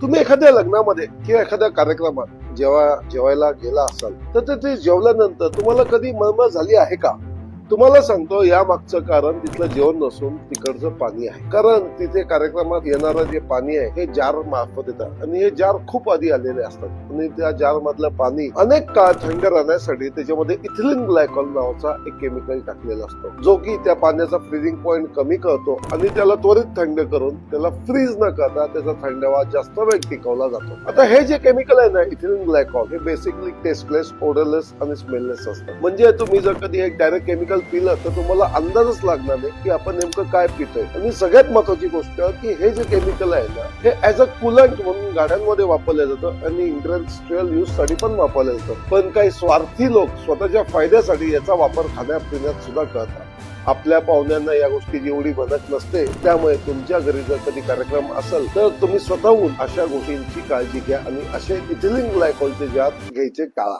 तुम्ही एखाद्या लग्नामध्ये किंवा एखाद्या कार्यक्रमात जेव्हा जेवायला गेला असाल तर तिथे जेवल्यानंतर तुम्हाला कधी मळमळ झाली आहे का? तुम्हाला सांगतो या मागचं कारण तिथलं जेवण नसून तिकडचं पाणी आहे. कारण तिथे कार्यक्रमात येणारं जे पाणी आहे हे जार मार्फत येतात आणि हे जार खूप आधी आलेले असतात आणि त्या जार मधलं पाणी अनेक काळ थंड राहण्यासाठी त्याच्यामध्ये इथिलीन ग्लायकॉल नावाचा एक केमिकल टाकलेला असतो, जो की त्या पाण्याचा फ्रीजिंग पॉइंट कमी करतो आणि त्याला त्वरित थंड करून त्याला फ्रीज न करता त्याचा थंडावा जास्त वेळ टिकवला जातो. आता हे जे केमिकल आहे ना इथिलीन ग्लायकॉल हे बेसिकली टेस्टलेस, ओडरलेस आणि स्मेललेस असतं. म्हणजे तुम्ही जर कधी एक डायरेक्ट केमिकल पिलं तर तुम्हाला अंदाजच लागणार नाही की आपण नेमकं काय पितोय. आणि सगळ्यात महत्वाची गोष्ट की हे जे केमिकल आहे ना हे ऍज अ कुलंट म्हणून गाड्यांमध्ये वापरलं जातं आणि इंडस्ट्रियल यूज साठी पण वापरलं जातं. पण काही स्वार्थी लोक स्वतःच्या फायद्यासाठी याचा वापर खाण्यापिण्यात सुद्धा करतात. आपल्या पाहुण्यांना या गोष्टीची एवढी मदत नसते, त्यामुळे तुमच्या घरी जर कधी कार्यक्रम असेल तर तुम्ही स्वतःहून अशा गोष्टींची काळजी घ्या आणि असे इथिलीन ग्लायकॉलचे जार घ्यायचे टाळा.